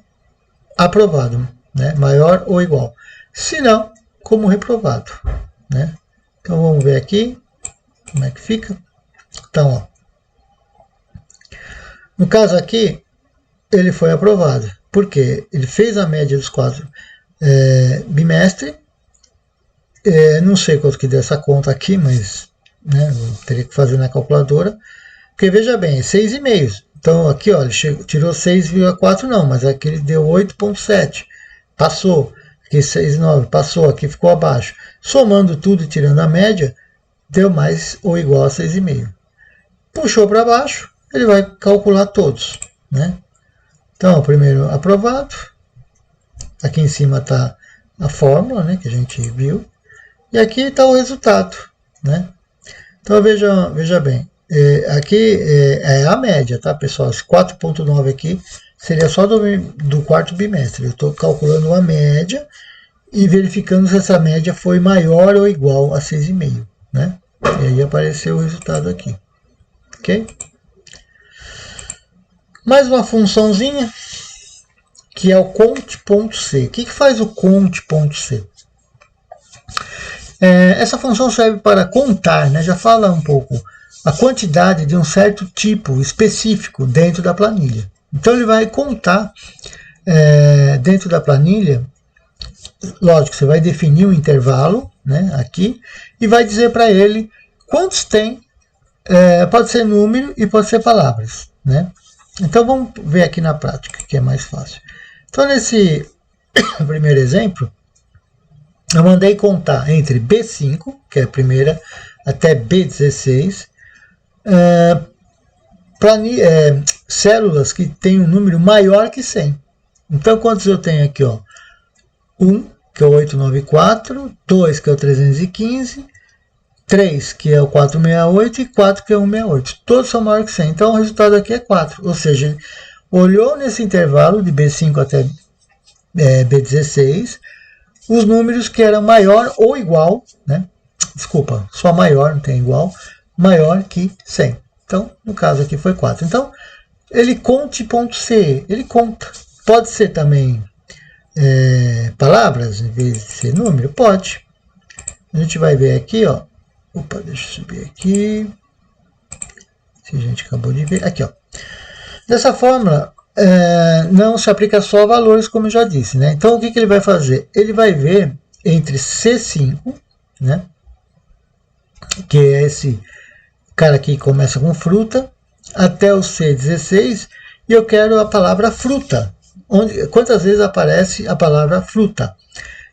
aprovado, né? Maior ou igual. Se não, como reprovado, né? Então, vamos ver aqui como é que fica. Então, no caso aqui, ele foi aprovado. Por quê? Ele fez a média dos 4 bimestres. Não sei quanto que deu essa conta aqui, mas né? Eu teria que fazer na calculadora, porque veja bem, é 6,5. Então aqui, ó, ele tirou 6,4 não, mas aqui ele deu 8,7. Passou. Aqui 6,9, passou, aqui ficou abaixo. Somando tudo e tirando a média, deu mais ou igual a 6,5. Puxou para baixo, ele vai calcular todos, né? Então, o primeiro aprovado. Aqui em cima está a fórmula, né, que a gente viu. E aqui está o resultado, né? Então, veja bem. Aqui é a média, tá, pessoal? Esse 4,9 aqui seria só do quarto bimestre. Eu estou calculando a média e verificando se essa média foi maior ou igual a 6,5, né? E aí apareceu o resultado aqui, ok? Mais uma funçãozinha, que é o cont.c. O que faz o cont.c? Essa função serve para contar, né? Já fala um pouco a quantidade de um certo tipo específico dentro da planilha. Então ele vai contar dentro da planilha. Lógico, você vai definir um intervalo, né, aqui, e vai dizer para ele quantos tem, pode ser número e pode ser palavras, né? Então vamos ver aqui na prática, que é mais fácil. Então nesse primeiro exemplo, eu mandei contar entre B5, que é a primeira, até B16, células que têm um número maior que 100. Então quantos eu tenho aqui? Ó? 1, que é o 894, 2, que é o 315, 3, que é o 468 e 4, que é o 168. Todos são maiores que 100. Então o resultado aqui é 4. Ou seja, ele olhou nesse intervalo de B5 até B16 os números que eram maior ou igual, né? Desculpa, só maior, não tem igual, maior que 100. Então, no caso aqui foi 4. Então, ele conte.c, ele conta. Pode ser também palavras, em vez de ser número? Pode. A gente vai ver aqui, ó. Opa, deixa eu subir aqui. Se a gente acabou de ver. Aqui, ó. Dessa forma, não se aplica só a valores, como eu já disse, né? Então, o que ele vai fazer? Ele vai ver entre C5, né? Que é esse cara aqui que começa com fruta, até o C16, e eu quero a palavra fruta. Quantas vezes aparece a palavra fruta?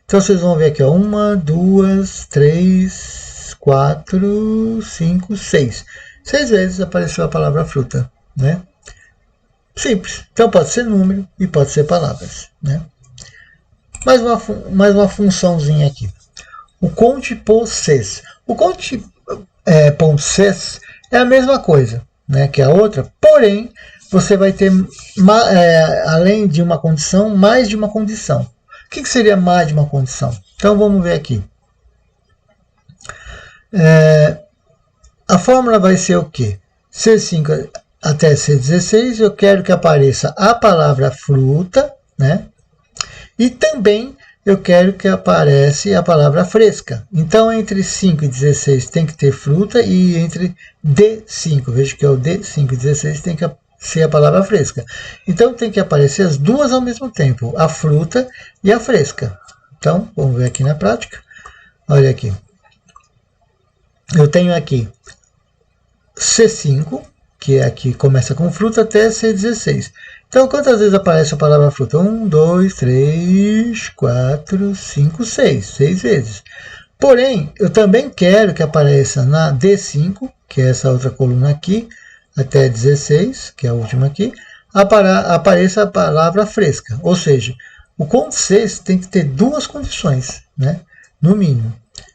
Então vocês vão ver aqui, ó, 1, 2, 3, 4, 5, 6. 6 vezes apareceu a palavra fruta, né? Simples. Então pode ser número e pode ser palavras, né? Mais uma funçãozinha aqui. O conte.ces. O conte.ces é a mesma coisa, né, que a outra, porém você vai ter, além de uma condição, mais de uma condição. O que seria mais de uma condição? Então vamos ver aqui. A fórmula vai ser o quê? C5 até C16, eu quero que apareça a palavra fruta, né? E também eu quero que apareça a palavra fresca. Então, entre 5 e 16 tem que ter fruta, e entre D5, veja que é o D5 e 16, tem que ser a palavra fresca. Então, tem que aparecer as duas ao mesmo tempo, a fruta e a fresca. Então, vamos ver aqui na prática. Olha aqui. Eu tenho aqui C5, que é aqui, começa com fruta, até C16. Então, quantas vezes aparece a palavra fruta? 1, 2, 3, 4, 5, 6. 6 vezes. Porém, eu também quero que apareça na D5, que é essa outra coluna aqui, até 16, que é a última aqui, apareça a palavra fresca. Ou seja, o cont.ces tem que ter duas condições, né? No mínimo.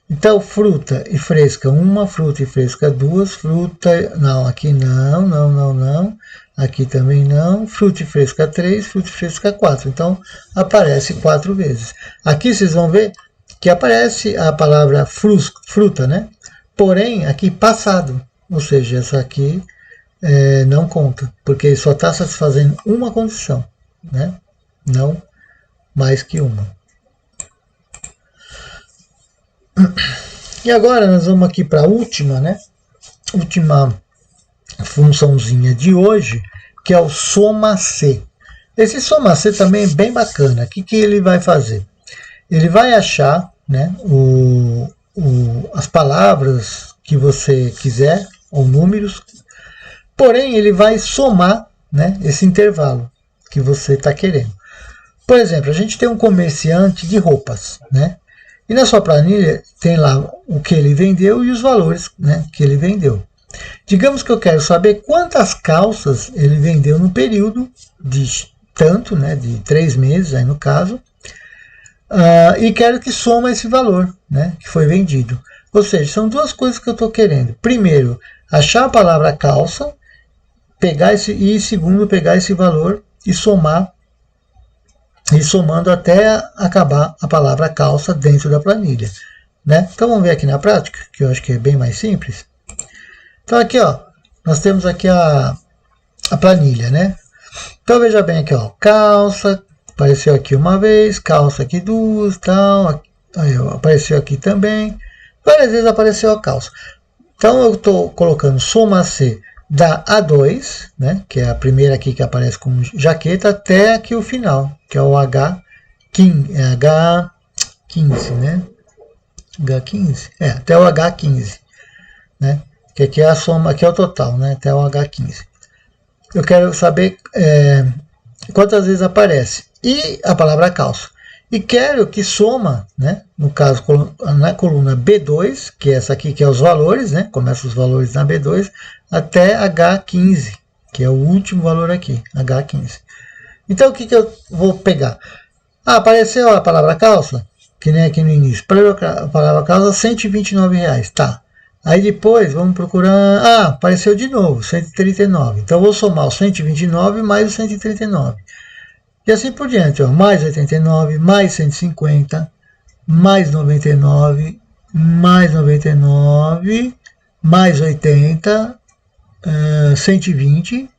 Então, fruta e fresca 1, fruta e fresca 2, fruta... Não, aqui não. Aqui também não. Fruta e fresca 3, fruta e fresca 4. Então, aparece 4 vezes. Aqui vocês vão ver que aparece a palavra fruta, né? Porém, aqui passado. Ou seja, essa aqui não conta, porque só está satisfazendo uma condição, né? Não mais que uma. E agora nós vamos aqui para a última, né? Última funçãozinha de hoje, que é o soma-c. Esse soma-c também é bem bacana. O que ele vai fazer? Ele vai achar, né, as palavras que você quiser, ou números, porém ele vai somar, né, esse intervalo que você está querendo. Por exemplo, a gente tem um comerciante de roupas, né? E na sua planilha tem lá o que ele vendeu e os valores, né, que ele vendeu. Digamos que eu quero saber quantas calças ele vendeu no período de tanto, né, de 3 meses, aí no caso, e quero que soma esse valor, né, que foi vendido. Ou seja, são duas coisas que eu estou querendo. Primeiro, achar a palavra calça, pegar e segundo, pegar esse valor e somar, e somando até acabar a palavra calça dentro da planilha, né? Então vamos ver aqui na prática, que eu acho que é bem mais simples. Então aqui, ó, nós temos aqui a planilha, né? Então veja bem aqui, ó, calça, apareceu aqui uma vez, calça aqui duas, tal, aí, ó, apareceu aqui também, várias vezes apareceu a calça. Então eu estou colocando soma C da A2, né, que é a primeira aqui que aparece como jaqueta, até aqui o final, que é o H15, né? H15? Até o H15, né? Que aqui é a soma, aqui é o total, né? Até o H15. Eu quero saber quantas vezes aparece. E a palavra calça. E quero que soma, né? No caso, na coluna B2, que é essa aqui, que é os valores, né? Começa os valores na B2, até H15, que é o último valor aqui, H15. Então, o que eu vou pegar? Apareceu a palavra calça, que nem aqui no início. A palavra calça, R$129. Tá. Aí depois, vamos procurar... apareceu de novo, 139. Então, eu vou somar o 129 mais o 139. E assim por diante, ó, mais 89, mais 150, mais 99, mais 99, mais 80, 120,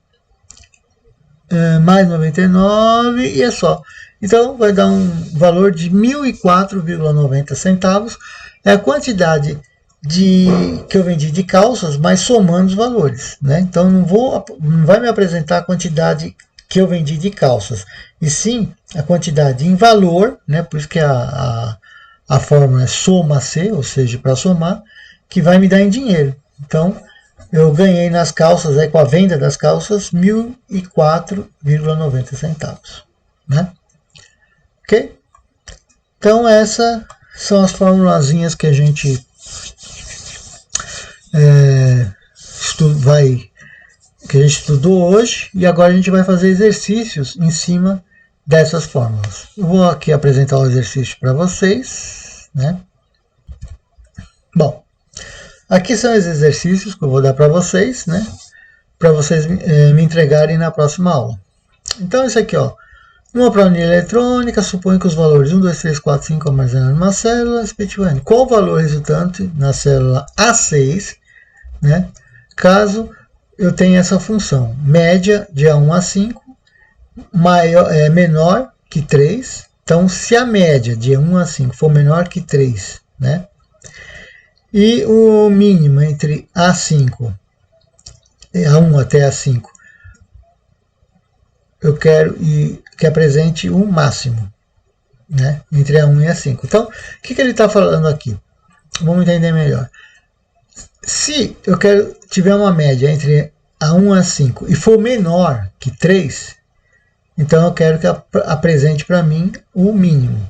mais 99 e é só. Então vai dar um valor de 1.004,90 centavos. É a quantidade que eu vendi de calças, mas somando os valores, né? Então não vai me apresentar a quantidade que eu vendi de calças, e sim a quantidade em valor, né? Por isso que a fórmula é soma C, ou seja, para somar, que vai me dar em dinheiro. Então eu ganhei nas calças, aí, com a venda das calças, 1.004,90 centavos, né? Ok? Então essas são as formulazinhas que a gente que a gente estudou hoje, e agora a gente vai fazer exercícios em cima dessas fórmulas. Eu vou aqui apresentar o exercício para vocês, né? Bom, aqui são os exercícios que eu vou dar para vocês, né? Para vocês me entregarem na próxima aula. Então, isso aqui, ó. Numa planilha eletrônica, suponha que os valores 1, 2, 3, 4, 5 armazenados numa célula, respectivamente. Qual o valor resultante na célula A6, né? Caso eu tenha essa função, média de A1 a 5, menor que 3. Então, se a média de 1 a 5 for menor que 3, né? E o mínimo entre A5, A1 até A5, eu quero que apresente o máximo, né? Entre A1 e A5. Então, o que ele está falando aqui? Vamos entender melhor. Se eu tiver uma média entre A1 a 5 e for menor que 3, então eu quero que apresente para mim o mínimo.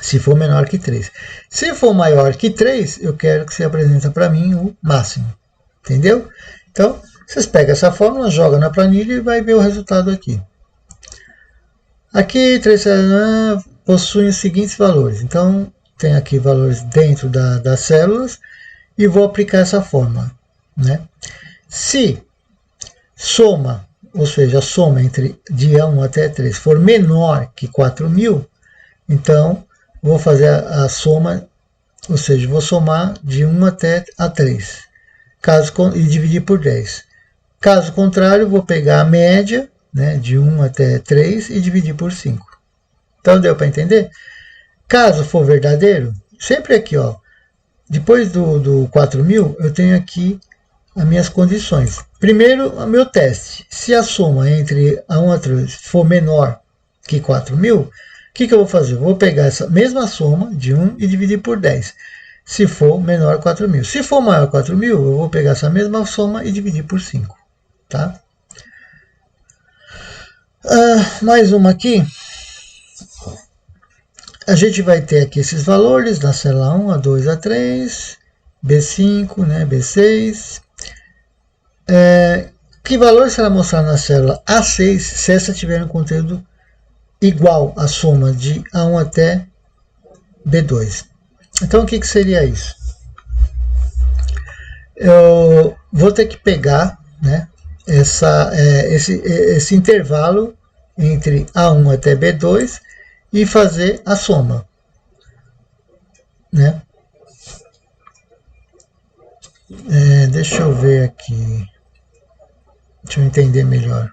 Se for menor que 3. Se for maior que 3, eu quero que você apresente para mim o máximo. Entendeu? Então, vocês pegam essa fórmula, jogam na planilha e vai ver o resultado aqui. Aqui, 3 possuem os seguintes valores. Então, tem aqui valores dentro das células e vou aplicar essa fórmula, né? Se soma, ou seja, a soma entre de A1 até 3 for menor que 4.000, então vou fazer a soma, ou seja, vou somar de 1 até A3 e dividir por 10. Caso contrário, vou pegar a média, né, de 1 até 3 e dividir por 5. Então deu para entender? Caso for verdadeiro, sempre aqui, ó, depois do 4.000, eu tenho aqui as minhas condições. Primeiro, o meu teste. Se a soma entre A1 a 3 for menor que 4.000, o que eu vou fazer? Eu vou pegar essa mesma soma de 1 e dividir por 10. se for menor 4.000. Se for maior 4.000, eu vou pegar essa mesma soma e dividir por 5. Tá? Mais uma aqui. A gente vai ter aqui esses valores da célula 1, A2, A3, B5, né, B6. Que valor será mostrado na célula A6 se essa tiver um conteúdo igual à soma de A1 até B2? Então, o que seria isso? Eu vou ter que pegar, né, esse intervalo entre A1 até B2 e fazer a soma, né? Deixa eu ver aqui. Deixa eu entender melhor.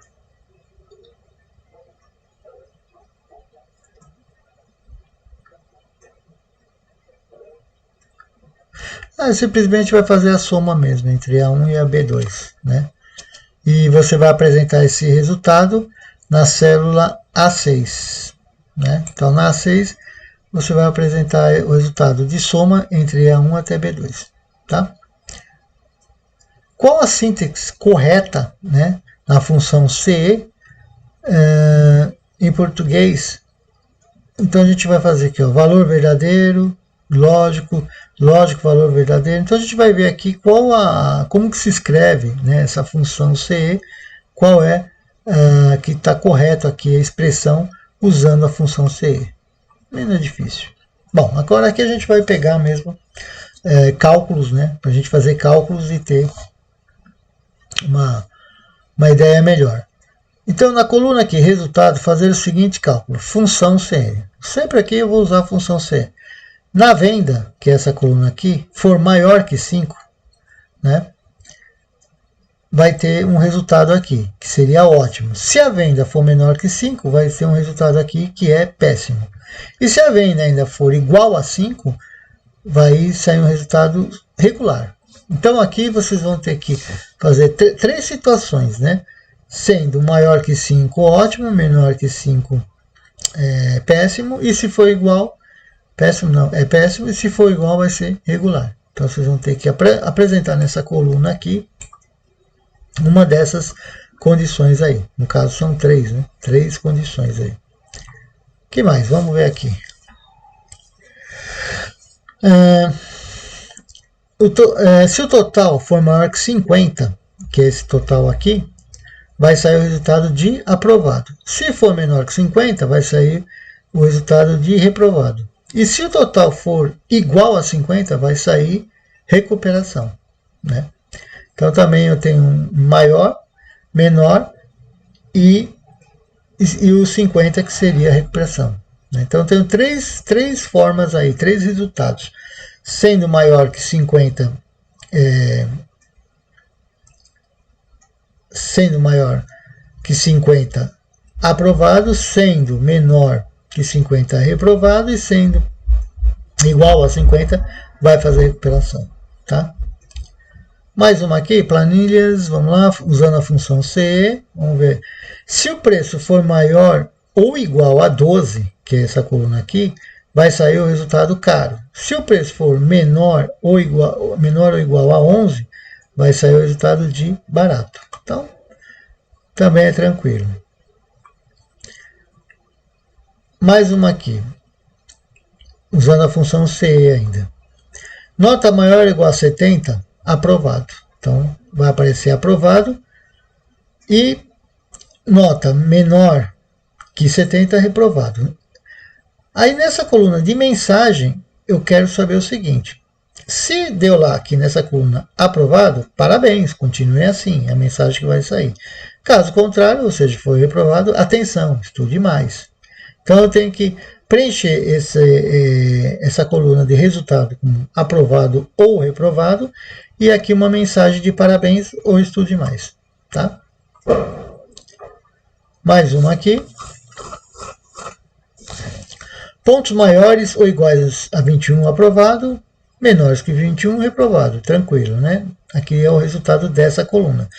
Simplesmente vai fazer a soma mesmo entre A1 e a B2, né? E você vai apresentar esse resultado na célula A6, né? Então, na A6, você vai apresentar o resultado de soma entre A1 até B2, tá? Qual a síntese correta, né, na função CE em português? Então, a gente vai fazer aqui, ó, valor verdadeiro, lógico, valor verdadeiro. Então, a gente vai ver aqui como que se escreve, né, essa função CE, qual é que está correto aqui a expressão usando a função CE. Não é difícil. Bom, agora aqui a gente vai pegar mesmo cálculos, né, para a gente fazer cálculos e ter uma ideia melhor. Então, na coluna aqui, resultado, fazer o seguinte cálculo, função CE. Sempre aqui eu vou usar a função CE. Na venda, que é essa coluna aqui, for maior que 5, né, vai ter um resultado aqui, que seria ótimo. Se a venda for menor que 5, vai ter um resultado aqui que é péssimo. E se a venda ainda for igual a 5, vai sair um resultado regular. Então, aqui vocês vão ter que fazer três situações, né? Sendo maior que 5, ótimo, menor que 5, péssimo, e se for igual, péssimo não, é péssimo, e se for igual vai ser regular. Então, vocês vão ter que apresentar nessa coluna aqui uma dessas condições aí. No caso, são 3, né? 3 condições aí. O que mais? Vamos ver aqui. Se o total for maior que 50, que é esse total aqui, vai sair o resultado de aprovado. Se for menor que 50, vai sair o resultado de reprovado. E se o total for igual a 50, vai sair recuperação, né? Então, também eu tenho um maior, menor e o 50, que seria a recuperação. Então, eu tenho três formas aí, 3 resultados. Sendo maior que 50, aprovado, sendo menor que 50, reprovado, e sendo igual a 50, vai fazer recuperação, tá? Mais uma aqui, planilhas, vamos lá, usando a função CE, vamos ver. Se o preço for maior ou igual a 12, que é essa coluna aqui, vai sair o resultado caro. Se o preço for menor ou igual a 11, vai sair o resultado de barato. Então, também é tranquilo. Mais uma aqui, usando a função CE ainda. Nota maior ou igual a 70, aprovado. Então, vai aparecer aprovado. E nota menor que 70, reprovado. Aí, nessa coluna de mensagem, eu quero saber o seguinte. Se deu lá aqui nessa coluna aprovado, parabéns, continue assim, é a mensagem que vai sair. Caso contrário, ou seja, foi reprovado, atenção, estude mais. Então, eu tenho que preencher essa coluna de resultado como aprovado ou reprovado, e aqui uma mensagem de parabéns ou estude mais, tá? Mais uma aqui. Pontos maiores ou iguais a 21, aprovado. Menores que 21, reprovado. Tranquilo, né? Aqui é o resultado dessa coluna.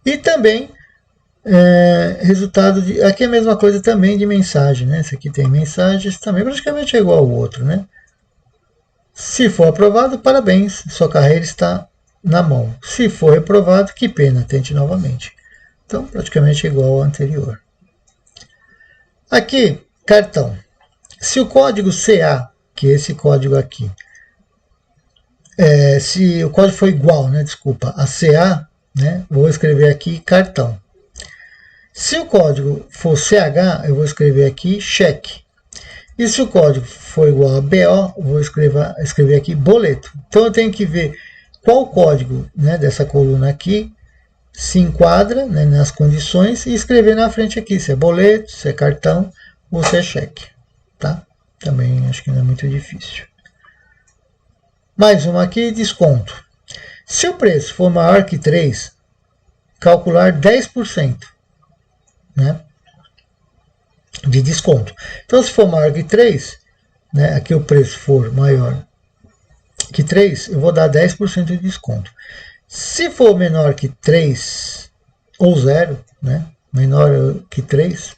E também, resultado de... Aqui é a mesma coisa também de mensagem, né? Esse aqui tem mensagem, esse também praticamente é igual ao outro, né? Se for aprovado, parabéns, sua carreira está na mão. Se for reprovado, que pena, tente novamente. Então, praticamente igual ao anterior. Aqui, cartão. Se o código CA, que é esse código aqui, se o código for igual, né, desculpa, a CA, né, vou escrever aqui cartão. Se o código for CH, eu vou escrever aqui cheque. E se o código for igual a BO, eu vou escrever aqui boleto. Então eu tenho que ver qual código, né, dessa coluna aqui se enquadra, né, nas condições e escrever na frente aqui se é boleto, se é cartão ou se é cheque. Tá? Também acho que não é muito difícil. Mais uma aqui, desconto. Se o preço for maior que 3, calcular 10%, né, de desconto. Então, se for maior que 3, né, aqui o preço for maior que 3, eu vou dar 10% de desconto. Se for menor que 3 ou 0, né, menor que 3,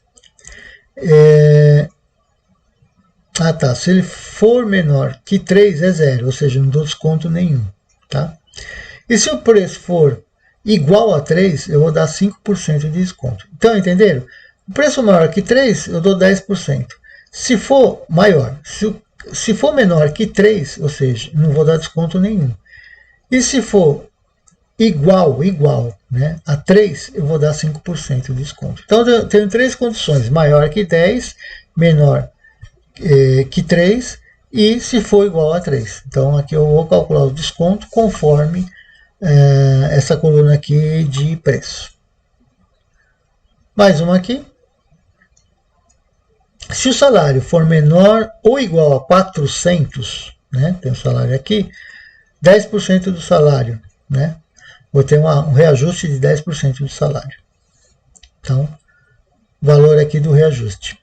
se ele for menor que 3 é 0, ou seja, não dou desconto nenhum. Tá? E se o preço for igual a 3, eu vou dar 5% de desconto. Então, entenderam? O preço maior que 3, eu dou 10%. Se for maior, se for menor que 3, ou seja, não vou dar desconto nenhum. E se for igual, né, a 3, eu vou dar 5% de desconto. Então, eu tenho 3 condições: maior que 10, menor que 3 e se for igual a 3. Então, aqui eu vou calcular o desconto conforme essa coluna aqui de preço. Mais uma aqui. Se o salário for menor ou igual a 400, né, tem o salário aqui, 10% do salário, né, vou ter um reajuste de 10% do salário. Então, valor aqui do reajuste.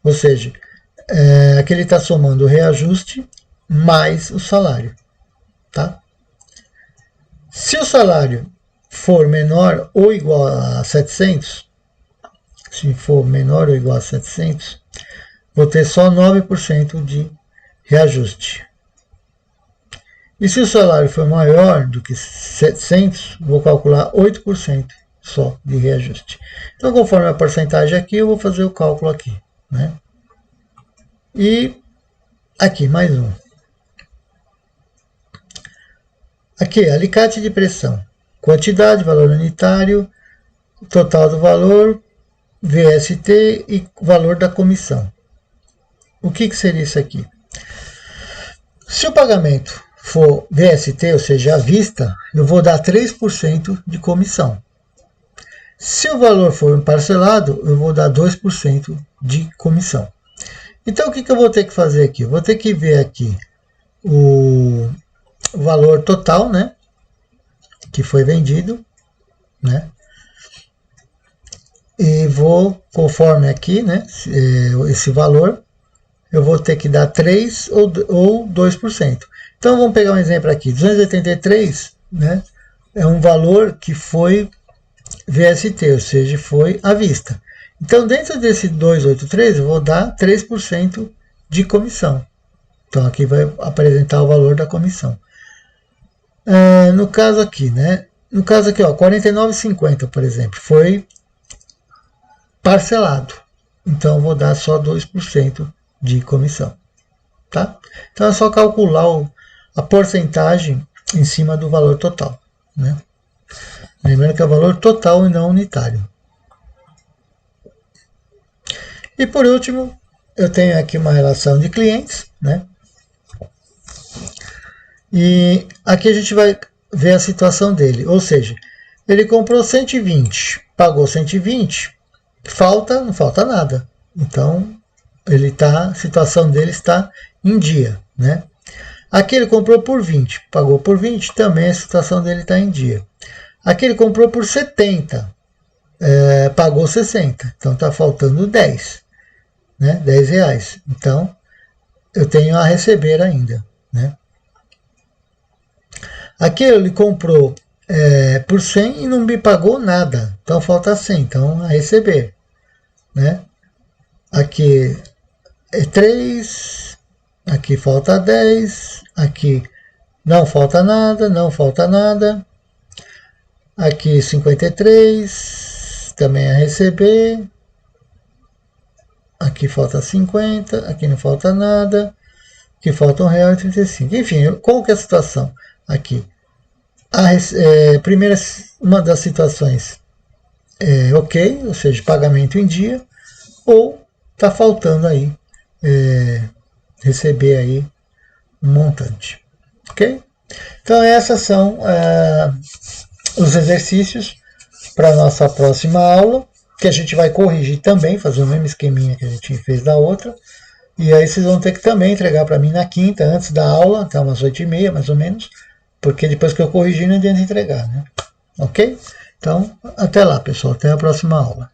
Ou seja, aqui ele está somando o reajuste mais o salário. Tá? Se o salário for menor ou igual a 700, se for menor ou igual a 700, vou ter só 9% de reajuste. E se o salário for maior do que 700, vou calcular 8% só de reajuste. Então, conforme a porcentagem aqui, eu vou fazer o cálculo aqui. Né? E aqui, mais um. Aqui, alicate de pressão. Quantidade, valor unitário, total do valor, VST e valor da comissão. O que seria isso aqui? Se o pagamento for VST, ou seja, à vista, eu vou dar 3% de comissão. Se o valor for parcelado, eu vou dar 2% de comissão. Então, o que eu vou ter que fazer aqui? Eu vou ter que ver aqui o valor total, né, que foi vendido, né, e vou, conforme aqui, né, esse valor, eu vou ter que dar 3 ou 2%. Então, vamos pegar um exemplo aqui. 283, né, é um valor que foi VST, ou seja, foi à vista. Então, dentro desse 283, eu vou dar 3% de comissão. Então, aqui vai apresentar o valor da comissão. No caso aqui, né? No caso aqui, ó, 49,50, por exemplo, foi parcelado. Então, eu vou dar só 2% de comissão. Tá? Então, é só calcular a porcentagem em cima do valor total. Né? Lembrando que é o valor total e não unitário. E por último, eu tenho aqui uma relação de clientes, né? E aqui a gente vai ver a situação dele. Ou seja, ele comprou 120, pagou 120, não falta nada. Então, a situação dele está em dia, né? Aqui ele comprou por 20, pagou por 20, também a situação dele está em dia. Aqui ele comprou por 70, pagou 60, então está faltando 10, né? 10 reais. Então, eu tenho a receber ainda, né? Aqui ele comprou por 100 e não me pagou nada, então falta 100, então a receber, né? Aqui é 3, aqui falta 10, aqui não falta nada, não falta nada, aqui 53, também a receber, aqui falta 50, aqui não falta nada, aqui falta R$1,35. Enfim, qual que é a situação aqui? Primeira, uma das situações é ok, ou seja, pagamento em dia, ou está faltando aí receber aí um montante, ok? Então essas são os exercícios para a nossa próxima aula, que a gente vai corrigir também, fazer o mesmo esqueminha que a gente fez da outra, e aí vocês vão ter que também entregar para mim na quinta, antes da aula, até umas 8h30 mais ou menos, porque depois que eu corrigir não adianta entregar, né? Ok? Então, até lá, pessoal. Até a próxima aula.